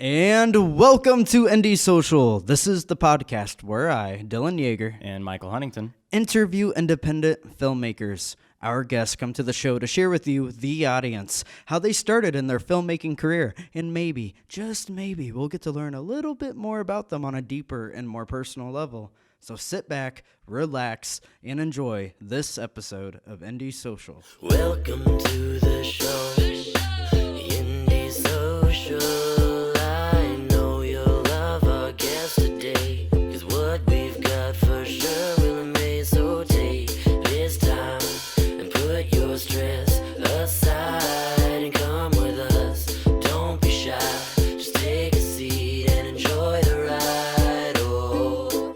And welcome to ND Social. This is the podcast where I, Dylan Yeager, and Michael Huntington interview independent filmmakers. Our guests come to the show to share with you, the audience, how they started in their filmmaking career. And maybe, just maybe, we'll get to learn a little bit more about them on a deeper and more personal level. So sit back, relax, and enjoy this episode of ND Social. Welcome to the show, Indie Social. I know you'll love our guest today, 'cause what we've got for sure will amaze. So take this time and put your stress aside and come with us. Don't be shy, just take a seat and enjoy the ride. Oh,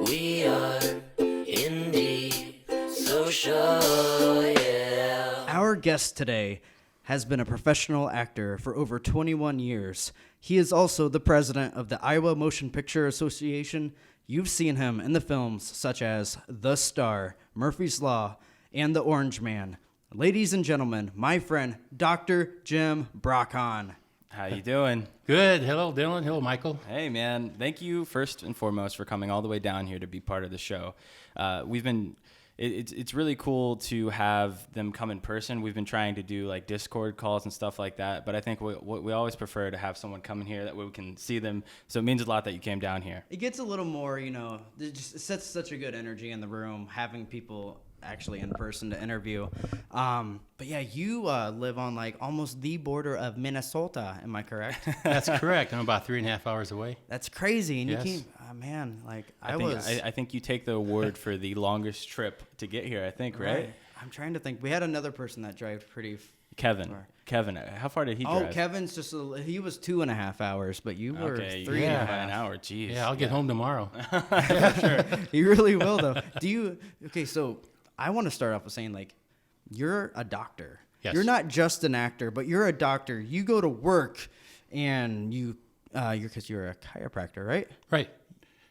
we are Indie Social, yeah. Our guest today has been a professional actor for over 21 years. He is also the president of the Iowa Motion Picture Association. You've seen him in the films such as The Star, Murphy's Law, and The Orange Man. Ladies and gentlemen, my friend, Dr. Jim Brockhon. How you doing? Good. Hello, Dylan. Hello, Michael. Hey, man. Thank you first and foremost for coming all the way down here to be part of the show. It's really cool to have them come in person. We've been trying to do like Discord calls and stuff like that, but I think we always prefer to have someone come in here that way we can see them. So it means a lot that you came down here. It gets a little more, it sets such a good energy in the room, having people actually in person to interview. But yeah, you live on like almost the border of Minnesota. Am I correct? That's correct. I'm about 3.5 hours away. That's crazy. And Yes. you came, man, like I think you take the award for the longest trip to get here, I think, right? I'm trying to think. We had another person that drove pretty Kevin. far. Kevin, how far did he drive? Kevin's he was 2.5 hours, but you were Okay, three and a half. an hour. Jeez. Yeah, I'll get home tomorrow. He really will, though. So I want to start off with saying, like, you're a doctor. Yes. You're not just an actor, but you're a doctor. You go to work, and you're a chiropractor, right? Right.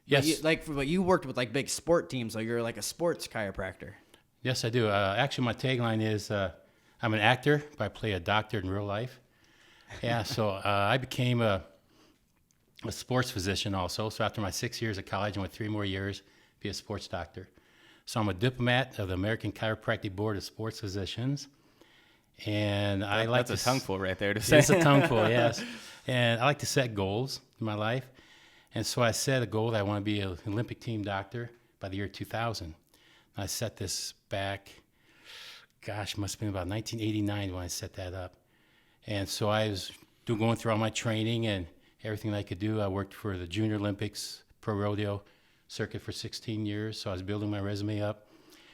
Yes. But you worked with like big sport teams, so you're like a sports chiropractor. Yes, I do. Actually, my tagline is I'm an actor, but I play a doctor in real life. Yeah, so I became a sports physician also. So after my 6 years of college, I went 3 more years to be a sports doctor. So I'm a diplomat of the American Chiropractic Board of Sports Physicians. And I like That's a tongueful right there to say. It's a tongueful, yes. And I like to set goals in my life. And so I set a goal that I want to be an Olympic team doctor by the year 2000. I set this back, must have been about 1989 when I set that up. And so I was going through all my training and everything I could do. I worked for the Junior Olympics Pro Rodeo circuit for 16 years, so I was building my resume up.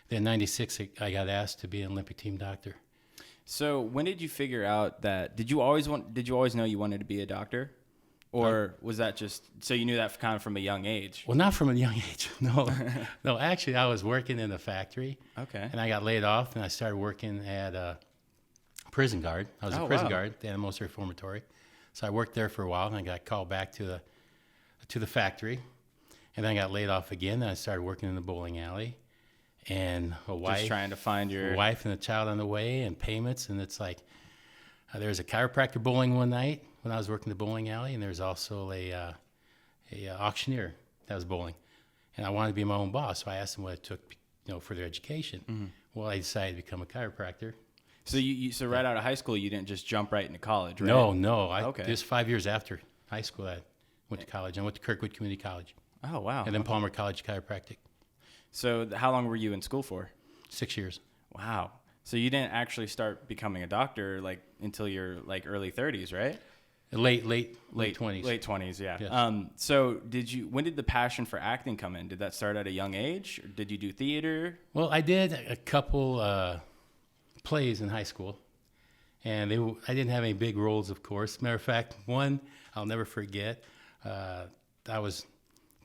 Then in 96, I got asked to be an Olympic team doctor. So when did you figure out that? Did you always know you wanted to be a doctor? Or was that just, so you knew that kind of from a young age? Well, not from a young age, no. No, actually, I was working in a factory. Okay. And I got laid off, and I started working at a prison guard. I was a prison guard at the Anamosa Reformatory. So I worked there for a while, and I got called back to the factory. And then I got laid off again, and I started working in the bowling alley. And Just trying to find your... a wife and a child on the way, and payments, and it's like, there was a chiropractor bowling one night when I was working the bowling alley, and there's also a auctioneer that was bowling, and I wanted to be my own boss, so I asked them what it took, for their education. Mm-hmm. Well, I decided to become a chiropractor. So so right out of high school, you didn't just jump right into college, right? No. Just 5 years after high school, I went to college. I went to Kirkwood Community College. Oh, wow. And then Palmer College Chiropractic. So how long were you in school for? 6 years. Wow. So you didn't actually start becoming a doctor until your early 30s, right? Late 20s. Late 20s, yeah. Yes. So when did the passion for acting come in? Did that start at a young age? Or did you do theater? Well, I did a couple plays in high school, and I didn't have any big roles, of course. Matter of fact, one I'll never forget. I was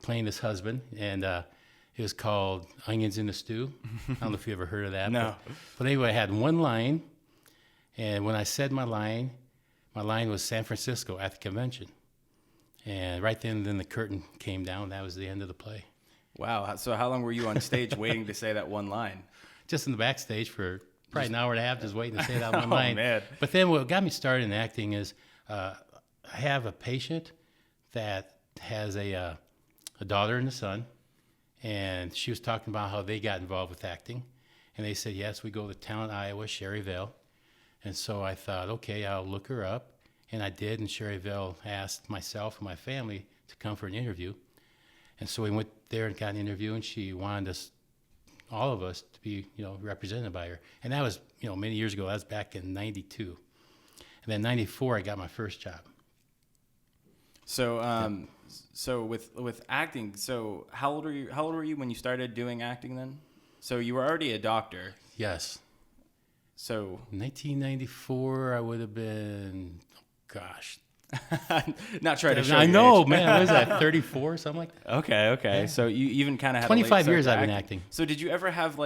playing this husband, and it was called Onions in the Stew. I don't know if you ever heard of that. No. But anyway, I had one line, and when I said my line was San Francisco at the convention. And right then the curtain came down. That was the end of the play. Wow. So how long were you on stage waiting to say that one line? Just in the backstage for probably an hour and a half, just waiting to say that one line. Man. But then what got me started in acting is I have a patient that has a daughter and a son, and she was talking about how they got involved with acting, and they said, yes, we go to Talent, Iowa, Sherryville. And so I thought, okay, I'll look her up, and I did, and Sherryville asked myself and my family to come for an interview. And so we went there and got an interview, and she wanted us, all of us, to be, represented by her. And that was, many years ago. That was back in '92. And then '94, I got my first job. So, so with acting, so how old were you when you started doing acting then? So you were already a doctor. Yes. So 1994, I would have been, gosh. Not trying to show I your know, age. man. What was that, 34, something like that? Okay. Yeah. So you even kind of had 25 a late years start I've to been acting. So did you ever have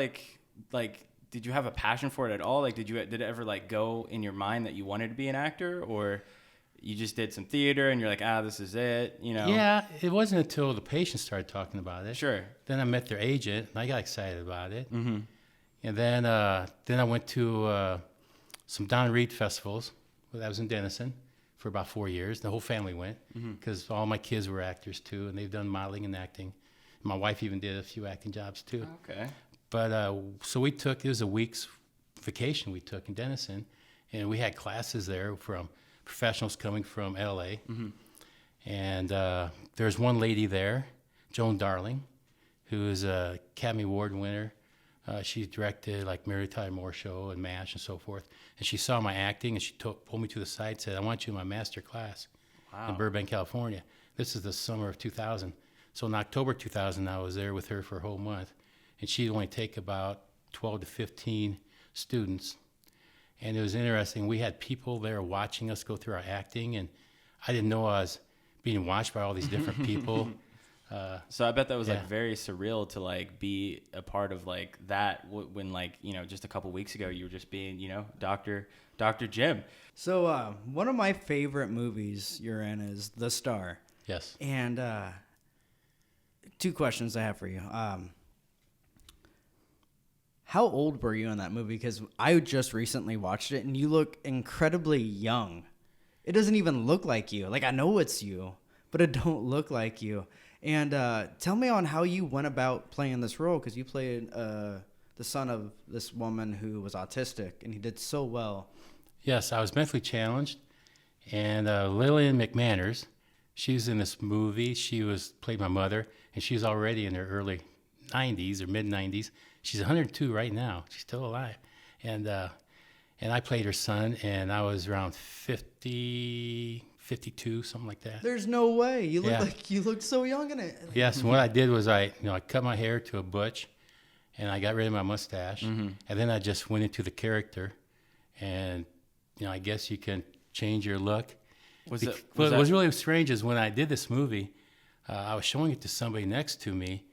did you have a passion for it at all? Like, did it ever go in your mind that you wanted to be an actor, or you just did some theater and you're like, this is it, Yeah, it wasn't until the patients started talking about it. Sure. Then I met their agent, and I got excited about it. Mm-hmm. And then I went to some Don Reed festivals. Well, that was in Denison for about 4 years. The whole family went because all my kids were actors too, and they've done modeling and acting. My wife even did a few acting jobs too. Okay. But so it was a week's vacation we took in Denison, and we had classes there from professionals coming from LA. Mm-hmm. And there's one lady there, Joan Darling, who is a Academy Award winner. She directed like Mary Tyler Moore Show and MASH and so forth. And she saw my acting, and she pulled me to the side and said, I want you in my master class in Burbank, California. This is the summer of 2000. So in October 2000, I was there with her for a whole month. And she'd only take about 12 to 15 students. And it was interesting. We had people there watching us go through our acting, and I didn't know I was being watched by all these different people. So I bet that was very surreal to be a part of that when just a couple weeks ago you were just being Dr. Jim. So one of my favorite movies you're in is The Star. Yes. And two questions I have for you. How old were you in that movie? Because I just recently watched it, and you look incredibly young. It doesn't even look like you. I know it's you, but it don't look like you. And tell me on how you went about playing this role, because you played the son of this woman who was autistic, and he did so well. Yes, I was mentally challenged, and Lillian McManners, she was in this movie. She played my mother, and she's already in her early 90s or mid 90s. She's 102 right now. She's still alive, and I played her son, and I was around 50, 52, something like that. There's no way. You look so young in it. Yes, and what I did was I cut my hair to a butch, and I got rid of my mustache, and then I just went into the character, and I guess you can change your look. What was really strange is when I did this movie, I was showing it to somebody next to me,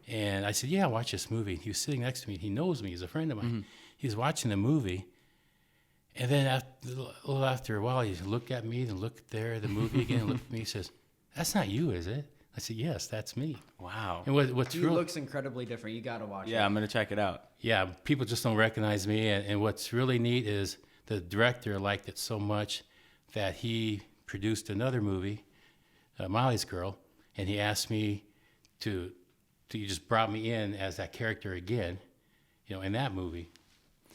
and I said, "Yeah, watch this movie." He was sitting next to me. He knows me. He's a friend of mine. He was watching the movie, and then after a while, he looked at me and looked there at the movie again and looked at me. He says, "That's not you, is it?" I said, "Yes, that's me." Wow. And what's He looks incredibly different. You got to watch it. Yeah, I'm going to check it out. Yeah, people just don't recognize me. And what's really neat is the director liked it so much that he produced another movie, Molly's Girl, and he asked me to he just brought me in as that character again, in that movie.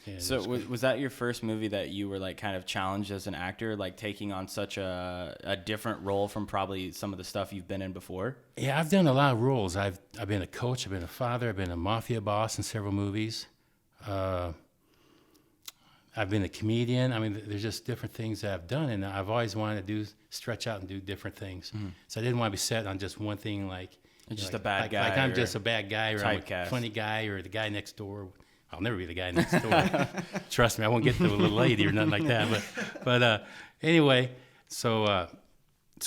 And so was that your first movie that you were kind of challenged as an actor, taking on such a different role from probably some of the stuff you've been in before? Yeah, I've done a lot of roles. I've been a coach, I've been a father, I've been a mafia boss in several movies. I've been a comedian. I mean, there's just different things that I've done, and I've always wanted to stretch out and do different things. So I didn't want to be set on just one thing, Just a bad guy. I'm just a bad guy, or I'm a funny guy, or the guy next door. I'll never be the guy next door. Trust me, I won't get to a little lady or nothing like that. But anyway, so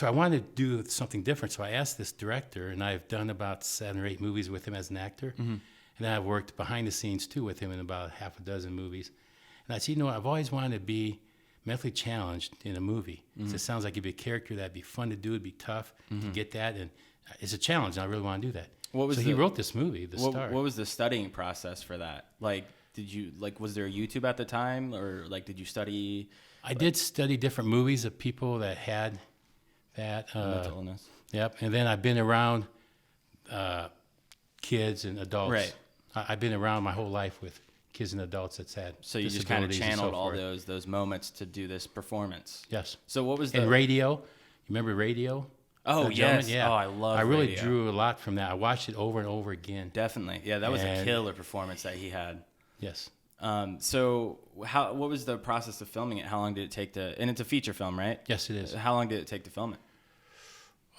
I wanted to do something different. So I asked this director, and I've done about 7 or 8 movies with him as an actor. And then I've worked behind the scenes, too, with him in about half a dozen movies. And I said, I've always wanted to be mentally challenged in a movie. So it sounds like it'd be a character that'd be fun to do, it'd be tough to get that. And it's a challenge, and I really want to do that. He wrote this movie, The Star. What was the studying process for that? Did you was there YouTube at the time, or did you study? I did study different movies of people that had that. Mental illness. Yep. And then I've been around kids and adults. Right. I've been around my whole life with kids and adults that's had So you just kind of disabilities and channeled so all forth. those moments to do this performance. Yes. So what was the And radio. You remember radio? Oh, The gentleman? yes. Yeah. Oh, I love I really radio. drew a lot from that. I watched it over and over again. Definitely. Yeah, that was a And- killer performance that he had. Yes. So what was the process of filming it? How long did it take to, and it's a feature film, right? Yes, it is. How long did it take to film it?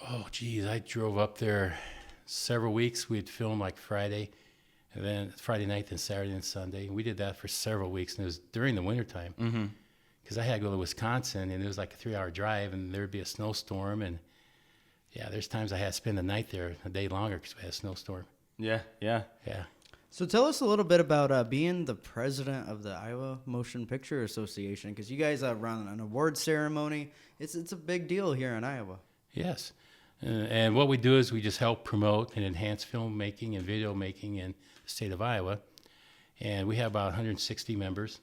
Oh, geez. I drove up there several weeks. We'd film like Friday, and then Friday night, then Saturday and Sunday. We did that for several weeks, and it was during the wintertime. Mm-hmm. Because I had to go to Wisconsin, and it was like a 3-hour drive, and there would be a snowstorm. And, yeah, there's times I had to spend the night there a day longer because we had a snowstorm. Yeah, yeah. Yeah. So tell us a little bit about being the president of the Iowa Motion Picture Association, because you guys run an award ceremony. It's a big deal here in Iowa. Yes. And what we do is we just help promote and enhance filmmaking and video making in the state of Iowa. And we have about 160 members.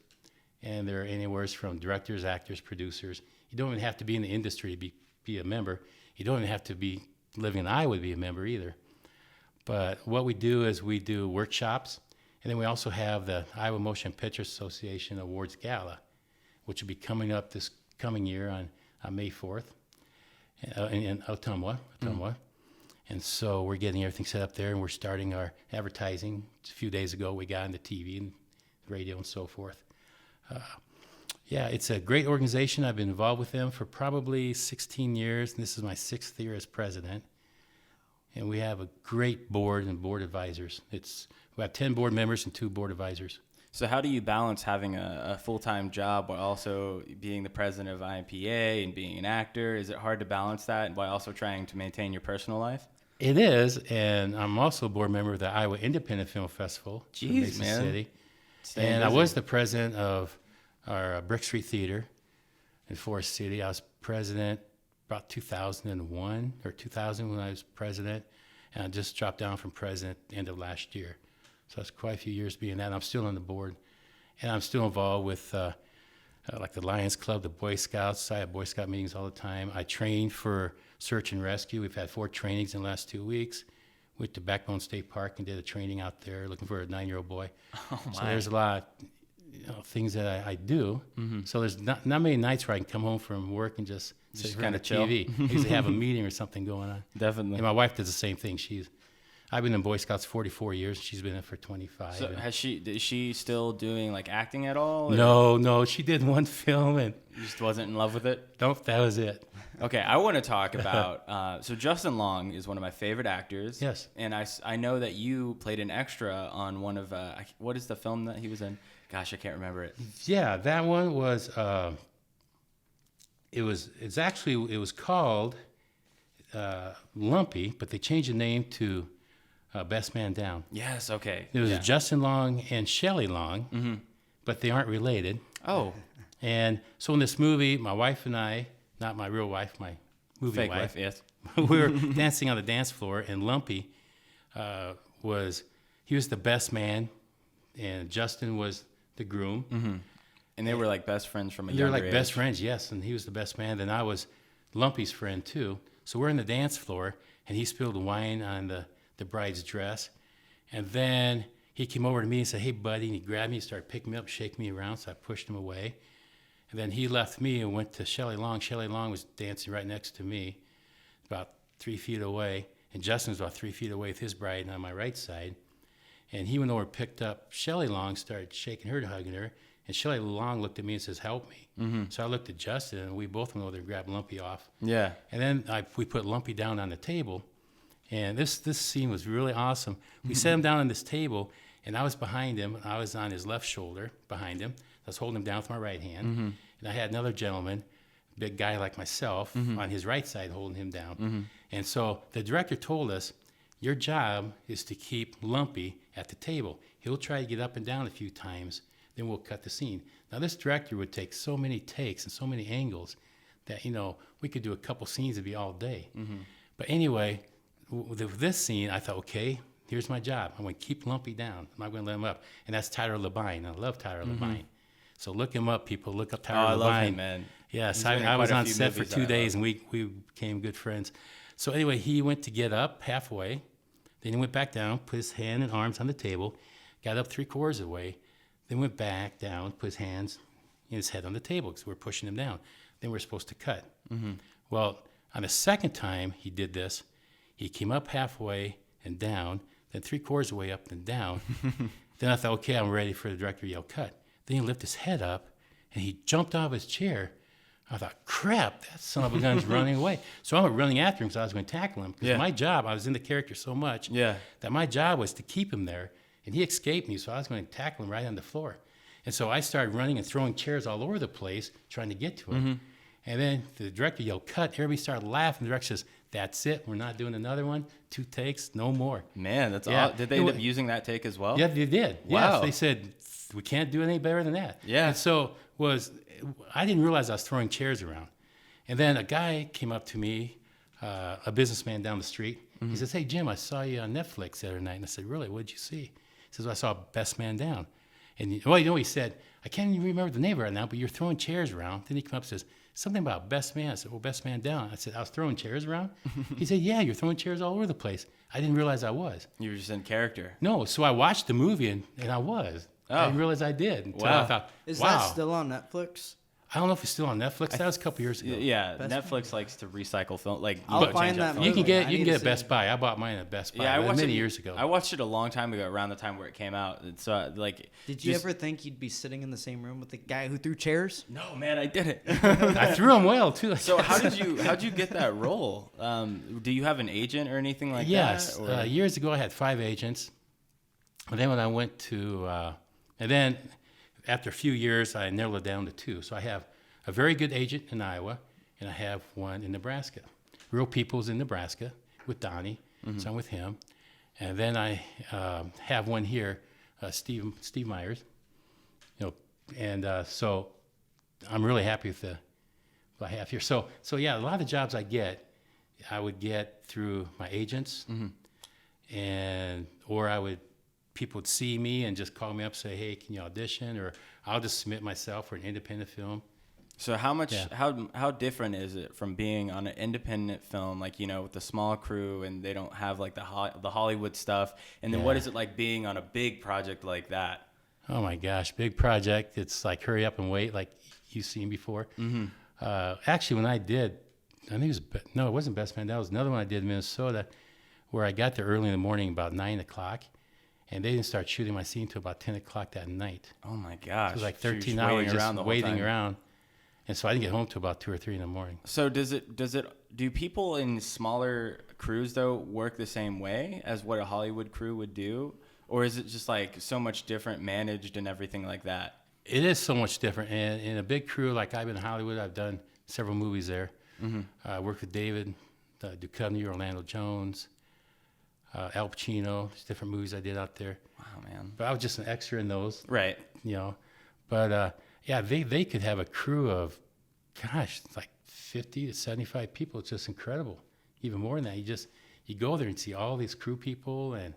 And they're anywhere from directors, actors, producers. You don't even have to be in the industry to be a member. You don't even have to be living in Iowa to be a member either. But what we do is we do workshops. And then we also have the Iowa Motion Picture Association Awards Gala, which will be coming up this coming year on May 4th. In Ottumwa. And so we're getting everything set up there, and we're starting our advertising. A few days ago, we got into TV and radio and so forth. Yeah, it's a great organization. I've been involved with them for probably 16 years, and this is my 6th year as president. And we have a great board and board advisors. We have 10 board members and 2 board advisors. So how do you balance having a full-time job while also being the president of IMPA and being an actor? Is it hard to balance that while also trying to maintain your personal life? It is, and I'm also a board member of the Iowa Independent Film Festival in Jeez, Mason man. City. Staying And I busy. was the president of our Brick Street Theater in Forest City. I was president about 2001 or 2000 when I was president, and I just dropped down from president at the end of last year. So it's quite a few years being that. I'm still on the board, and I'm still involved with like the Lions Club, the Boy Scouts. I have Boy Scout meetings all the time. I train for search and rescue. We've had 4 trainings in the last 2 weeks. Went to Backbone State Park and did a training out there looking for a 9-year-old boy. Oh, So my. there's a lot of things that I do. Mm-hmm. So there's not many nights where I can come home from work and just sit Just in front of kinda chill. TV. I usually have a meeting or something going on. Definitely. And my wife does the same thing. I've been in Boy Scouts 44 years. She's been in it for 25. So And- is she still doing like acting at all? or no, she did one film and you just wasn't in love with it? nope, that was it. Okay, I want to talk about, so Justin Long is one of my favorite actors. Yes. And I know that you played an extra on one of, what is the film that he was in? Gosh, I can't remember it. Yeah, that one was. It was called Lumpy, but they changed the name to Best Man Down. Yes, okay. There was yeah. Justin Long and Shelley Long, but they aren't related. Oh, And so in this movie, my wife and I, not my real wife, my movie fake wife, wife, yes. we were dancing on the dance floor, and Lumpy was the best man, and Justin was the groom. And they were like best friends from a They were younger like age. best friends, yes, and he was the best man. Then I was Lumpy's friend too. So we're on the dance floor, and he spilled wine on the bride's dress. And then he came over to me and said, "Hey, buddy," and he grabbed me, started picking me up, shaking me around, so I pushed him away. And then he left me and went to Shelley Long. Shelley Long was dancing right next to me, about 3 feet away, and Justin was about 3 feet away with his bride on my right side. And he went over and picked up Shelley Long, started shaking her, hugging her. And Shelley Long looked at me and says, "Help me." So I looked at Justin, and we both went over there and grabbed Lumpy off. Yeah. And then we put Lumpy down on the table. And this scene was really awesome. We set him down on this table, and I was behind him. I was on his left shoulder behind him. I was holding him down with my right hand. And I had another gentleman, big guy like myself, on his right side holding him down. And so the director told us, "Your job is to keep Lumpy at the table. He'll try to get up and down a few times, then we'll cut the scene." Now, this director would take so many takes and so many angles that, we could do a couple scenes and be all day. But anyway, with this scene, I thought, okay, here's my job. I'm going to keep Lumpy down. I'm not going to let him up. And that's Tyler Labine. I love Tyler Labine. So look him up, people. Look up Oh, Tyler I love Levine. him, man. Yes, He's been in I was quite a on few set for movies that 2 I days, and we became good friends. So anyway, he went to get up halfway. Then he went back down, put his hand and arms on the table, got up 3/4 of the way, then went back down, put his hands and his head on the table because we're pushing him down. Then we're supposed to cut. Well, on the second time he did this, he came up halfway and down, then 3/4 of the way up and down. Then I thought, okay, I'm ready for the director to yell cut. Then he lifted his head up and he jumped off his chair. I thought, crap, that son of a gun's running away. So I went running after him because I was going to tackle him. Because my job, I was in the character so much that my job was to keep him there. And he escaped me, so I was going to tackle him right on the floor. And so I started running and throwing chairs all over the place trying to get to him. And then the director yelled, cut. Everybody started laughing. The director says, that's it. We're not doing another one. 2 takes, no more. Man, that's all. Did they end up using that take as well? Yeah, they did. Wow. Yes, they said, we can't do any better than that. Yeah. And so I didn't realize I was throwing chairs around. And then a guy came up to me, a businessman down the street. He says, hey, Jim, I saw you on Netflix the other night. And I said, really? What did you see? He says, well, I saw Best Man Down. And well, you know, he said, I can't even remember the name right now, but you're throwing chairs around. Then he came up and says, something about Best Man. I said, well, Best Man Down. I said, I was throwing chairs around? He said, yeah, you're throwing chairs all over the place. I didn't realize I was. You were just in character. No, so I watched the movie and I was. I didn't realize I did until I thought, Is wow. that still on Netflix? I don't know if it's still on Netflix. That was a couple years ago. Yeah, Netflix likes to recycle film. Like I'll don't find change that film. movie. You can get I you can need get to at see Best it. Buy. I bought mine at Best Buy. Yeah, I watched many it years ago. I watched it a long time ago, around the time where it came out. And so like, Did you ever think you'd be sitting in the same room with the guy who threw chairs? No, man, I didn't. I threw them well too. So how'd you get that role? Do you have an agent or anything like Yes, that? Or- years ago I had 5 agents, and then when I went to, and then after a few years I narrowed it down to 2. So I have a very good agent in Iowa, and I have one in Nebraska. Real People's in Nebraska with Donnie, so I'm with him, and then I have one here, Steve Myers, you know, and so I'm really happy with what I have here. So yeah, a lot of the jobs I would get through my agents, and or people would see me and just call me up, say, hey, can you audition? Or I'll just submit myself for an independent film. So how different is it from being on an independent film, like, you know, with the small crew and they don't have like the Hollywood stuff, and then what is it like being on a big project like that? Oh my gosh, big project. It's like hurry up and wait, like you've seen before. Actually, when I did, I think it wasn't Best Man. That was another one I did in Minnesota, where I got there early in the morning, about 9 o'clock, and they didn't start shooting my scene until about 10 o'clock that night. Oh my gosh. So it was like So you're 13 just hours waiting just around the whole waiting time. around. And so I didn't get home till about 2 or 3 in the morning. So do people in smaller crews though work the same way as what a Hollywood crew would do? Or is it just like so much different managed and everything like that? It is so much different. And in a big crew, like I've been in Hollywood, I've done several movies there. I worked with David Duchovny, Orlando Jones, Al Pacino. There's different movies I did out there. Wow, man. But I was just an extra in those, Right. you know. But yeah, they could have a crew of, gosh, like 50 to 75 people. It's just incredible. Even more than that. You go there and see all these crew people, and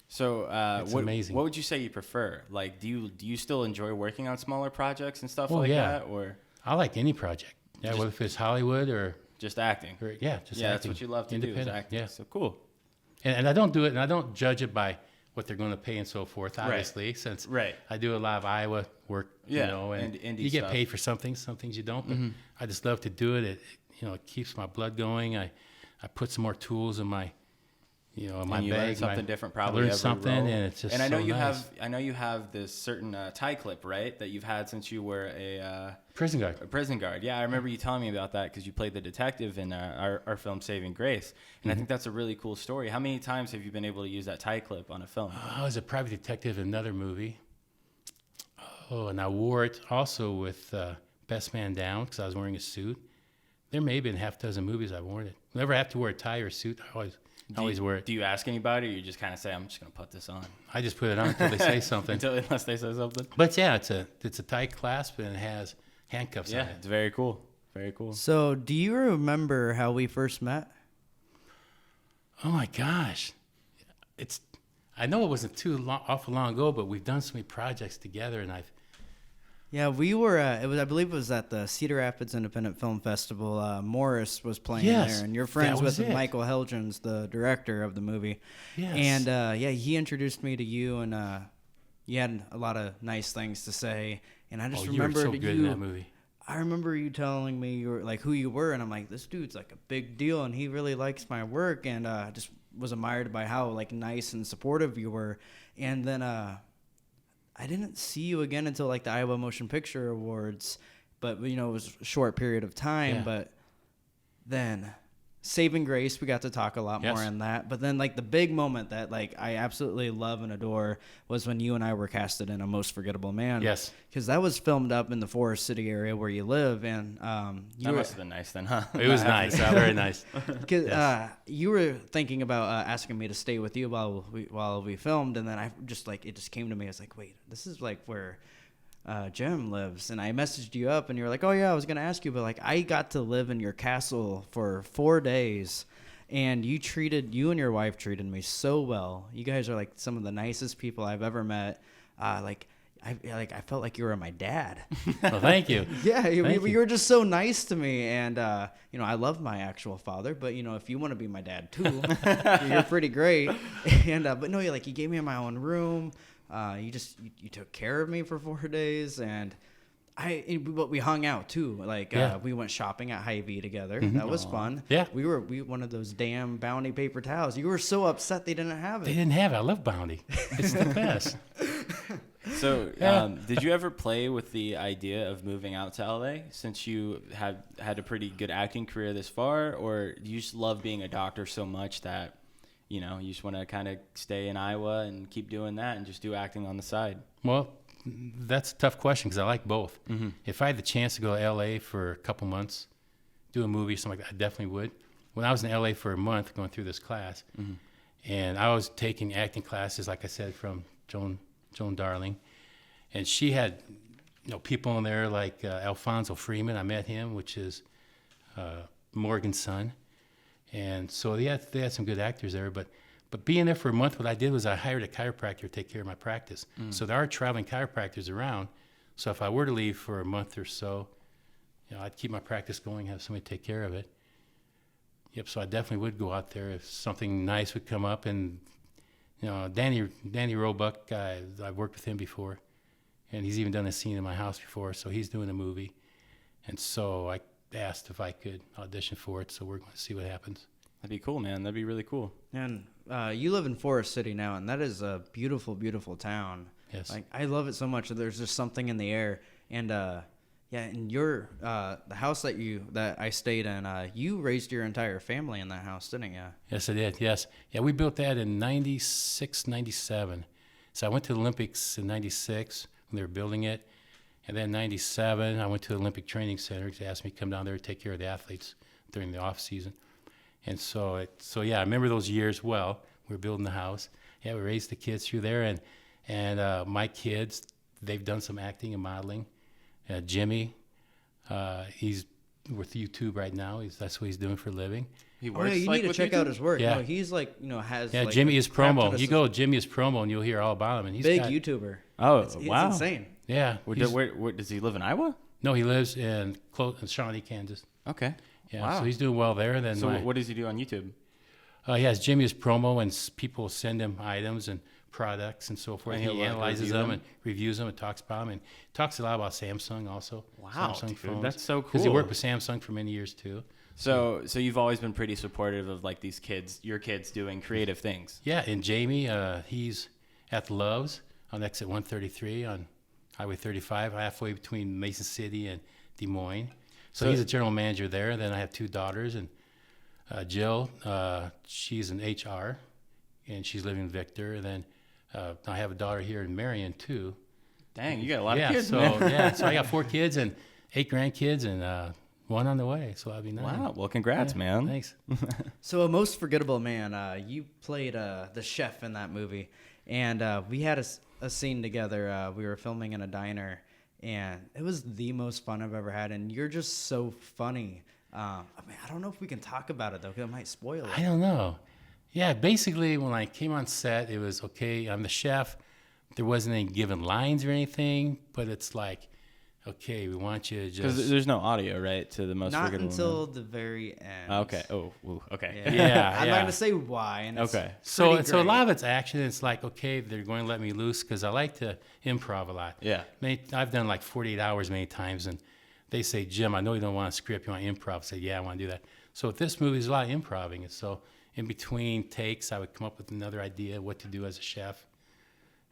So It's what, amazing. what would you say you prefer? Like, do you still enjoy working on smaller projects and stuff Oh, like yeah. that, or I like any project. Yeah, whether if it's Hollywood or just acting? just That's acting. what you love to do, is Independent, acting. yeah. So cool. And I don't do it, and I don't judge it by what they're going to pay and so forth, obviously, since Right. I do a lot of Iowa work, Yeah, you know, and and indie you get stuff. paid for some things you don't, but I just love to do it. It keeps my blood going. I put some more tools in my, in my And you bag. learn something different probably I learn every something, role. and it's just And I know so you nice. have this certain tie clip, right, that you've had since you were a Prison guard. prison guard. Yeah, I remember you telling me about that because you played the detective in our film Saving Grace, and I think that's a really cool story. How many times have you been able to use that tie clip on a film? I was a private detective in another movie. Oh, and I wore it also with Best Man Down because I was wearing a suit. There may have been half a dozen movies I've worn it. Whenever I have to wear a tie or a suit, I always wear it. Do you ask anybody, or you just kind of say, "I'm just gonna put this on," I just put it on until they say something. unless they say something? But yeah, it's a tight clasp and it has handcuffs on Yeah, it. it's very cool. Very cool. So, do you remember how we first met? Oh my gosh, I know it wasn't awful long ago, but we've done so many projects together, and Yeah, we were. I believe it was at the Cedar Rapids Independent Film Festival. Morris was playing Yes, there, and you're that friends was with it. Michael Helgens, the director of the movie. Yes. And yeah, he introduced me to you, and you had a lot of nice things to say. And I just You were remembered so good in that movie. I remember you telling me you were like who you were, and I'm like, this dude's like a big deal, and he really likes my work, and just was admired by how like nice and supportive you were. And then I didn't see you again until like the Iowa Motion Picture Awards, but it was a short period of time. Yeah. But then Saving Grace, we got to talk a lot more on that. But then like the big moment that like I absolutely love and adore was when you and I were casted in A Most Forgettable Man. Yes. Because that was filmed up in the Forest City area where you live, and That must have been nice then, huh? It was nice. Very nice. Because you were thinking about asking me to stay with you while we filmed, and then I just like it just came to me. I was like, wait, this is like where Jim lives, and I messaged you up, and you were like, oh yeah, I was gonna ask you, but like I got to live in your castle for 4 days, and you and your wife treated me so well. You guys are like some of the nicest people I've ever met. I felt like you were my dad. Well, thank you. Yeah, you Thank you. were just so nice to me, and I love my actual father, but if you want to be my dad too, you're pretty great. And but no, you gave me my own room. You took care of me for 4 days, and but we hung out too. We went shopping at Hy-Vee together. That was fun. Yeah. We wanted those damn Bounty paper towels. You were so upset they didn't have They it. didn't have it. I love Bounty. It's the best. So, did you ever play with the idea of moving out to LA since you had a pretty good acting career this far, or do you just love being a doctor so much that you just want to kind of stay in Iowa and keep doing that and just do acting on the side? Well, that's a tough question because I like both. Mm-hmm. If I had the chance to go to LA for a couple months, do a movie or something like that, I definitely would. When I was in LA for a month going through this class, and I was taking acting classes, like I said, from Joan Darling, and she had people in there like Alfonso Freeman. I met him, which is Morgan's son, and so they had some good actors there. But being there for a month, what I did was I hired a chiropractor to take care of my practice. So there are traveling chiropractors around. So if I were to leave for a month or so, I'd keep my practice going, have somebody take care of it. Yep. So I definitely would go out there if something nice would come up. And Danny Roebuck, I've worked with him before, and he's even done a scene in my house before. So he's doing a movie, and so I asked if I could audition for it. So we're going to see what happens. That'd be cool, man. That'd be really cool. And you live in Forest City now, and that is a beautiful, beautiful town. Yes. I love it so much. There's just something in the air. And and your the house that I stayed in, you raised your entire family in that house, didn't you? Yes, I did. Yes. Yeah, we built that in 96, 97. So I went to the Olympics in 96 when they were building it. And then 97, I went to the Olympic Training Center to ask me to come down there and take care of the athletes during the off season. And so yeah, I remember those years well. We were building the house. Yeah, we raised the kids through there, and my kids, they've done some acting and modeling. Jimmy, he's with YouTube right now. That's what he's doing for a living. He Oh, works yeah, you like need to with check YouTube? out his work. Yeah. No, he's has Yeah, like, Jimmy is crafted promo. us You a go Jimmy is promo, and you'll hear all about him. And he's big got, YouTuber. Oh, It's wow. insane. Yeah. Where does he live in Iowa? No, he lives in Shawnee, Kansas. Okay. Yeah, Wow. so he's doing well there. Then So what does he do on YouTube? he has Jimmy as promo, and people send him items and products and so forth. And He he'll, analyzes review them them? and reviews them and talks about them, and talks a lot about Samsung also. Wow, Samsung dude, phones. that's so Because he cool. worked with Samsung for many years too. So you've always been pretty supportive of like these kids, your kids doing creative things. Yeah, and Jamie, he's at Love's on exit 133 on Highway 35, halfway between Mason City and Des Moines. So he's a general manager there. Then I have two daughters, and Jill, she's in HR, and she's living in Victor. And then I have a daughter here in Marion too. Dang, you got a lot yeah, of kids, so man. so I got 4 kids and 8 grandkids, and one on the way. So that'll be nice. Wow. Well, congrats, man. Thanks. So A Most Forgettable Man, you played the chef in that movie, and we had a scene together. We were filming in a diner, and it was the most fun I've ever had, and you're just so funny. I don't know if we can talk about it, though, because it might spoil it. I don't know. Yeah, basically, when I came on set, it was, okay, I'm the chef. There wasn't any given lines or anything, but it's like, okay, we want you to Because just there's no audio, right, to the most Not forgettable until man? the very end. Okay. Oh, ooh, okay. Yeah. I'm not gonna say why. And it's Okay. So pretty a lot great. of it's action. It's like, okay, they're going to let me loose because I like to improv a lot. Yeah. I've done like 48 hours many times, and they say, Jim, I know you don't want a script, you want improv. I say, yeah, I want to do that. So with this movie, there's a lot of improving. And so in between takes, I would come up with another idea what to do as a chef.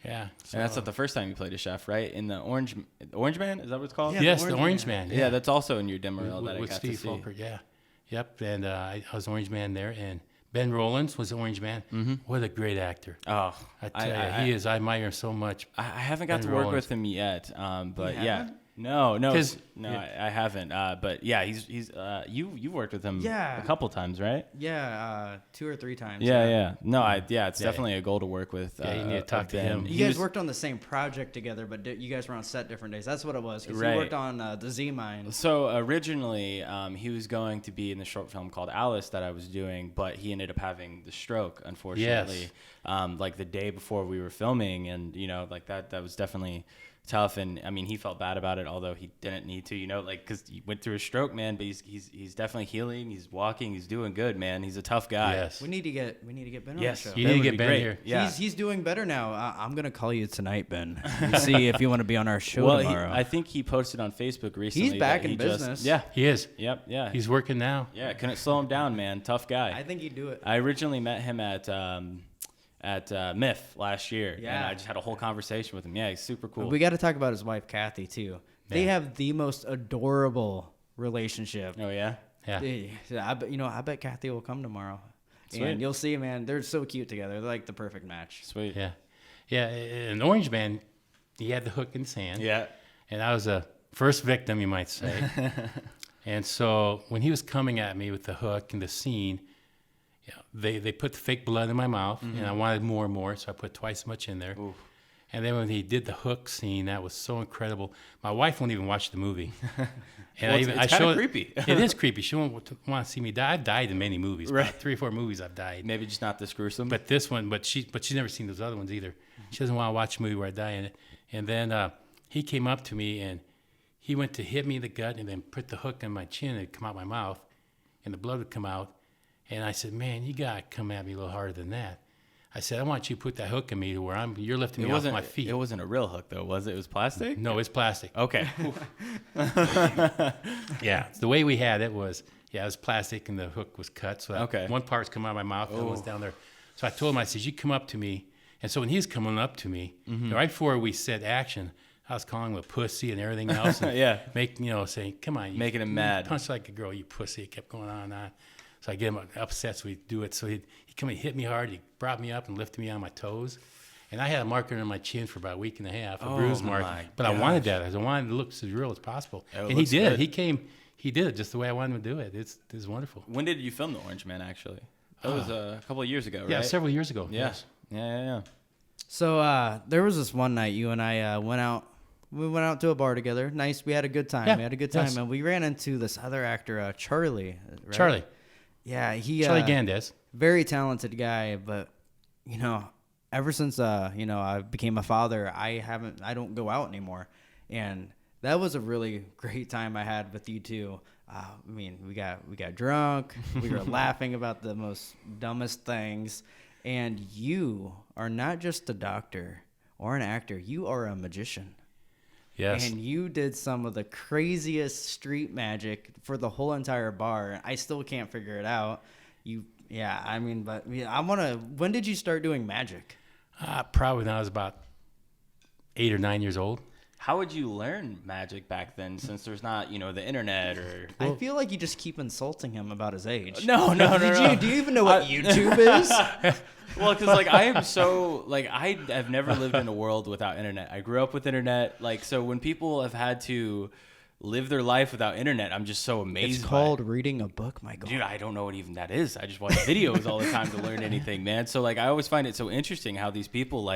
Yeah. So, And that's not the first time you played a chef, right? In the Orange Man, is that what it's called? Yeah, yes, the the Orange Orange Man. Yeah, that's also in your demo reel that I with got Steve to see. Folker, yeah. Yep, and I was Orange Man there, and Ben Rollins was the Orange Man. What a great actor. Oh, I tell you, he is. I admire him so much. I haven't got Ben to work Rollins. with him yet, but You yeah. haven't? No, 'Cause- I haven't. But yeah, he's you worked with him Yeah. a couple times, right? Yeah, 2 or 3 times. Yeah. No, it's Yeah. definitely a goal to work with. Yeah, you need to talk to Ben. him. You guys worked on the same project together, but you guys were on set different days. That's what it was. Because Right. you worked on the Z Mine. So originally, he was going to be in the short film called Alice that I was doing, but he ended up having the stroke, unfortunately, like the day before we were filming, and like that was definitely tough. And I mean, he felt bad about it, although he didn't need to, like, because he went through a stroke, man. But he's definitely healing. He's walking. He's doing good, man. He's a tough guy. Yes. We need to get Ben Yes. on the show. You That need to would get be Ben great. here. Yeah. He's doing better now. I'm gonna call you tonight, Ben. And see if you want to be on our show Well, tomorrow. I think he posted on Facebook recently. He's back that in he just- business. yeah. He is. Yep. Yeah. He's working now. yeah. Couldn't slow him down, man. Tough guy. I think he'd do it. I originally met him at Myth last year. And Yeah. I just had a whole conversation with him. Yeah, he's super cool. We got to talk about his wife, Kathy, too. They Yeah. have the most adorable relationship. Oh yeah. Yeah. I bet Kathy will come tomorrow. Sweet. And you'll see, man. They're so cute together. They're like the perfect match. Sweet. Yeah. Yeah. An Orange Man, he had the hook in his hand. Yeah. And I was a first victim, you might say. And so when he was coming at me with the hook and the scene, they put the fake blood in my mouth, and I wanted more and more, so I put twice as much in there. Oof. And then when he did the hook scene, that was so incredible. My wife won't even watch the movie. And Well, it's kinda creepy. It is creepy. She won't want to see me die. I've died in many movies. Right. About 3 or 4 movies I've died. Maybe just not this gruesome. But this one, she's never seen those other ones either. She doesn't want to watch a movie where I die in it. And then he came up to me and he went to hit me in the gut and then put the hook in my chin and it'd come out my mouth and the blood would come out. And I said, man, you got to come at me a little harder than that. I said, I want you to put that hook in me to where you're lifting me off my feet. It wasn't a real hook though, was it? It was plastic. No, it's plastic. Okay. Yeah, the way we had it was, it was plastic and the hook was cut. So that Okay. one part's coming out of my mouth, the other one's down there. So I told him, I said, you come up to me. And so when he was coming up to me, right before we said action, I was calling him a pussy and everything else. And Yeah. saying, come on. Making him you mad. Punch like a girl, you pussy. It kept going on and on. So I get him upset, so we do it. So he come and hit me hard. He brought me up and lifted me on my toes. And I had a marker on my chin for about a week and a half, a bruise mark. my But I wanted that. I wanted it to look as real as possible. Oh, it And he looks did. good. He did it just the way I wanted him to do it. It's wonderful. When did you film The Orange Man? Actually, that was a couple of years ago, right? Yeah, several years ago. Yeah. Yes. Yeah. So there was this one night you and I went out. We went out to a bar together. Nice. We had a good time. Yeah, We had a good time. yes. And we ran into this other actor, Charlie. Right? Charlie. Yeah, Charlie Gandes. very talented guy, but ever since I became a father, I don't go out anymore, and that was a really great time I had with you two. I mean, we got drunk, we were laughing about the most dumbest things, and you are not just a doctor or an actor, you are a magician. Yes. And you did some of the craziest street magic for the whole entire bar. I still can't figure it out. When did you start doing magic? Probably when I was about 8 or 9 years old. How would you learn magic back then, since there's not, the internet or? I feel like you just keep insulting him about his age. No. Do you even know what YouTube is? Well, because I am so I have never lived in a world without internet. I grew up with internet. So when people have had to live their life without internet, I'm just so amazed. It's by called it. reading a book, Michael. Dude, I don't know what even that is. I just watch videos all the time to learn anything, man. So I always find it so interesting how these people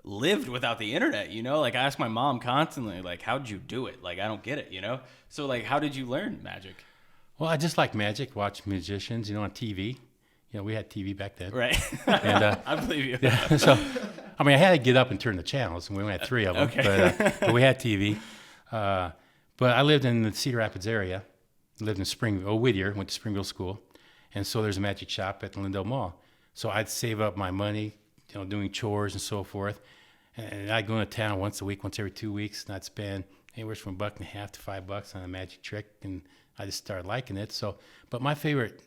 lived without the internet, I ask my mom constantly, how'd you do it? I don't get it, So how did you learn magic? Well, I just like magic, watch magicians, on TV. We had TV back then. Right. And, I believe you. Yeah, so, I had to get up and turn the channels, and we only had 3 of them. Okay. But we had TV. But I lived in the Cedar Rapids area. Lived in Whittier, went to Springville School. And so there's a magic shop at the Lindell Mall. So I'd save up my money, doing chores and so forth. And I'd go into town once a week, once every 2 weeks, and I'd spend anywhere from $1.50 to $5 on a magic trick, and I just started liking it. So, but my favorite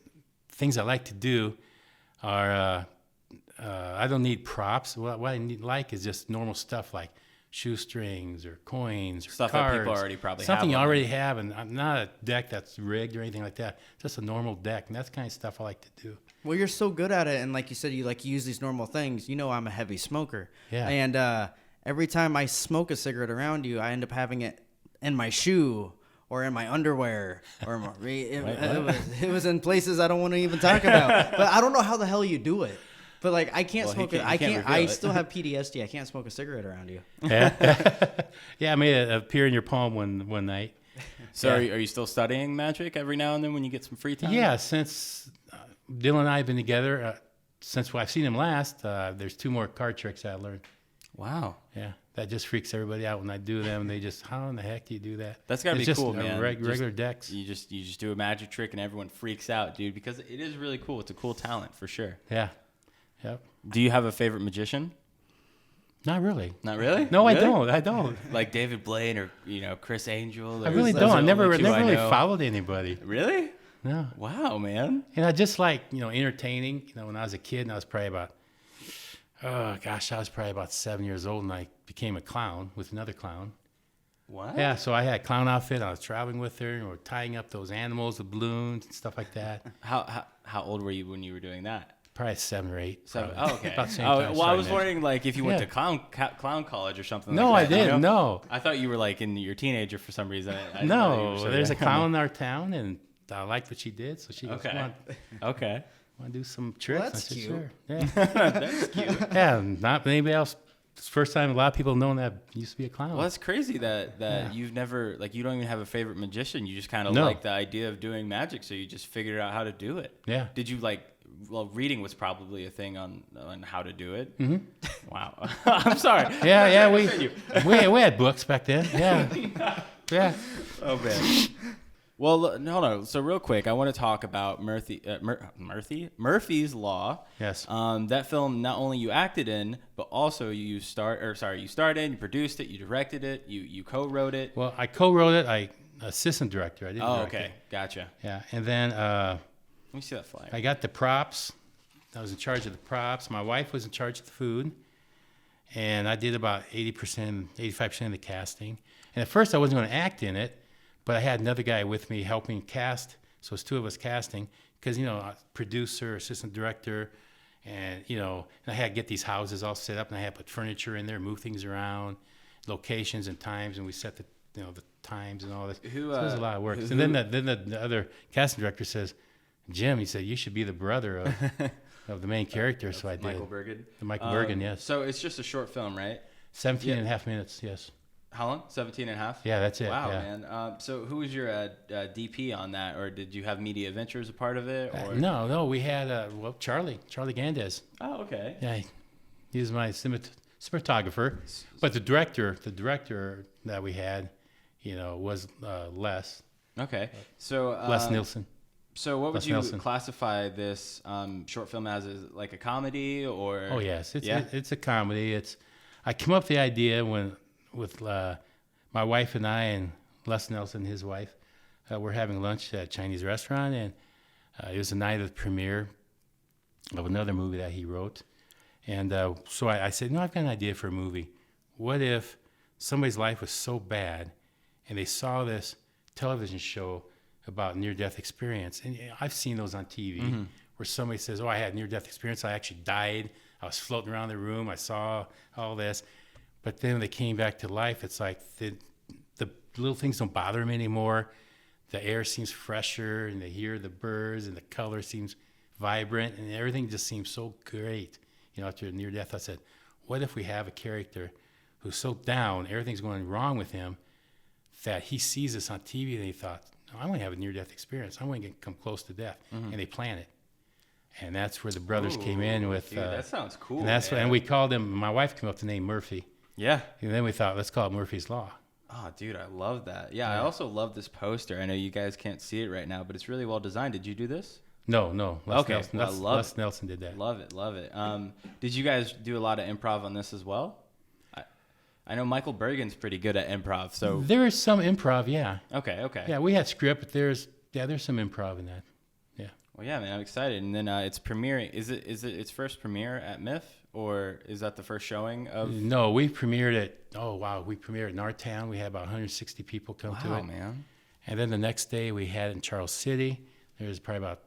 things I like to do are I don't need props. What I like is just normal stuff like shoestrings or coins or Stuff cards. that people already probably Something have you on already have, and I'm not a deck that's rigged or anything like that. Just a normal deck, and that's the kind of stuff I like to do. Well, you're so good at it, and like you said, you use these normal things. I'm a heavy smoker. Yeah. And every time I smoke a cigarette around you, I end up having it in my shoe or in my underwear. Or it was in places I don't want to even talk about. But I don't know how the hell you do it. But I can't smoke it. I still have PTSD. I can't smoke a cigarette around you. Yeah, yeah. I made it appear in your palm one night. So are you still studying magic every now and then when you get some free time? Yeah, since Dylan and I have been together, since I've seen him last, there's 2 more card tricks I learned. Wow. Yeah, that just freaks everybody out when I do them. They just, how in the heck do you do that? That's gotta It's be just cool, man. Regular decks. You just do a magic trick and everyone freaks out, dude, because it is really cool. It's a cool talent for sure. Yeah. Yep. Do you have a favorite magician? Not really. Not really? No, Really? I don't. Like David Blaine or Chris Angel? I Or really those don't. are I the never only two I really know. followed anybody. Really? No. Wow, man. And I just like, entertaining. When I was a kid, and I was probably about, I was probably about 7 years old, and I became a clown with another clown. What? Yeah, so I had a clown outfit. I was traveling with her, and we were tying up those animals, the balloons, and stuff like that. How old were you when you were doing that? Probably 7 or 8. Seven. probably. Oh, okay. About the same Oh, time well, I was starting wondering if you went Yeah. to clown college or something. No, like I that, didn't. No. I thought you were in your teenager for some reason. I didn't know you No, were so there's a young. clown in our town, and I liked what she did, so she goes, Okay. "Come on, Okay. want to do some tricks?" Well, that's I said, cute. "Sure." Yeah, That's cute. yeah. Not anybody else. It's the first time a lot of people know that I used to be a clown. Well, that's crazy that you've never you don't even have a favorite magician. You just kind of No. like the idea of doing magic, so you just figured out how to do it. Yeah. Did you reading was probably a thing on how to do it. Mm-hmm. Wow. I'm sorry. Yeah, Continue. we had books back then. Yeah, yeah. Oh man. Well, no. So real quick, I want to talk about Murphy's Law. Yes. That film, not only you acted in, but also you starred in, you produced it, you directed it, you co-wrote it. Well, I co-wrote it. I assistant director. I didn't. Oh, direct okay, it. gotcha. Yeah, and then Let me see that flyer. I got the props. I was in charge of the props. My wife was in charge of the food. And I did about 80%, 85% of the casting. And at first I wasn't going to act in it, but I had another guy with me helping cast. So it's 2 of us casting because, producer, assistant director, and, and I had to get these houses all set up, and I had to put furniture in there, move things around, locations and times, and we set the times and all this. So it was a lot of work. And then the other casting director says, Jim, he said, you should be the brother of the main character. So I did. Michael Bergen. Michael Bergen, yes. So it's just a short film, right? 17 and a half minutes, yes. How long? 17 and a half? Yeah, that's it. Wow, yeah. man. So who was your DP on that? Or did you have Media Ventures a part of it? Or? No, we had, Charlie Gandes. Oh, okay. Yeah, he was my cinematographer. But the director that we had, was Les. Okay. So Les Nielsen. So what would Les you Nelson. classify this short film as? Is it like a comedy or? Oh yes, it's a comedy. I came up with the idea with my wife and I and Les Nelson, his wife, we're having lunch at a Chinese restaurant, and it was the night of the premiere of another movie that he wrote, and so I said, I've got an idea for a movie. What if somebody's life was so bad, and they saw this television show about near-death experience, and I've seen those on TV where somebody says, I had near-death experience, I actually died, I was floating around the room, I saw all this, but then when they came back to life, it's like the little things don't bother them anymore, the air seems fresher, and they hear the birds, and the color seems vibrant, and everything just seems so great. After near-death, I said, what if we have a character who's so down, everything's going wrong with him, that he sees this on TV, and he thought, I'm going to have a near-death experience. I'm going to come close to death. And they plan it. And that's where the brothers came in with... Dude, that sounds cool, and man. and we called him... My wife came up with the name Murphy. Yeah. And then we thought, let's call it Murphy's Law. Oh, dude, I love that. Yeah, I also love this poster. I know you guys can't see it right now, but it's really well designed. Did you do this? No. Les Okay, Nelson, well, I love Les Nelson did that. Love it, love it. Did you guys do a lot of improv on this as well? I know Michael Bergen's pretty good at improv, so There is some improv, yeah. okay. Yeah, we had script, but there's some improv in that. Yeah. Well, yeah, man, I'm excited. And then it's premiering. Is it its first premiere at MIF, or is that the first showing of? No, we premiered it. Oh wow, we premiered in our town. We had about 160 people come to Wow, it. man. And then the next day we had it in Charles City. There's probably about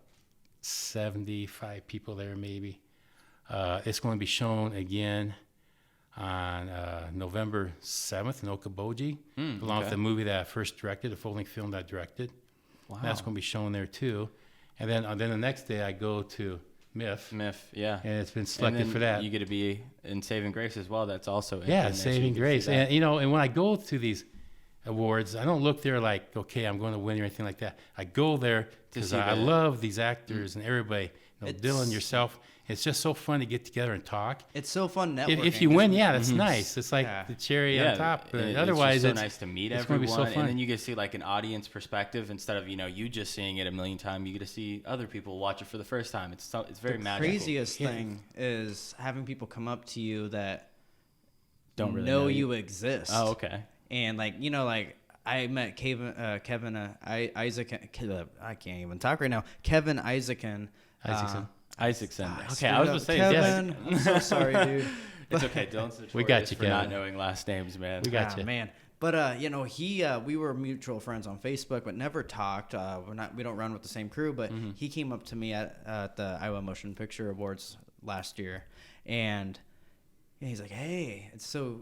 75 people there, maybe. It's going to be shown again on November 7th in Okoboji, along with the movie that I first directed, the full-length film that I directed. Wow. That's going to be shown there too. And then the next day I go to MIF, yeah. and it's been And selected then for that. you get to be in Saving Grace as well. That's also in Yeah, there, so you Saving get to see Grace. that. And when I go to these awards, I don't look there like, okay, I'm going to win or anything like that. I go there because see I the- love these actors and everybody. It's- Dylan, yourself. It's just so fun to get together and talk. It's so fun networking. If you win, yeah, that's nice. It's like Yeah. the cherry Yeah, on top. But it's otherwise, just so nice to meet it's gonna everyone, be so fun. and then you get to see like an audience perspective instead of you just seeing it a million times. You get to see other people watch it for the first time. It's very the magical. craziest thing is having people come up to you that Don't really know you. you exist. Oh, okay. And like I met Kevin Isaac. I can't even talk right now. Kevin Isaacson. Isaacson. Okay, screwed I was up. gonna say Kevin. I'm so sorry, dude. It's okay. Don't search We for got it you, for not Kevin. knowing last names, man. We got you. Man. But we were mutual friends on Facebook, but never talked. We don't run with the same crew. But he came up to me at the Iowa Motion Picture Awards last year, and he's like, "Hey,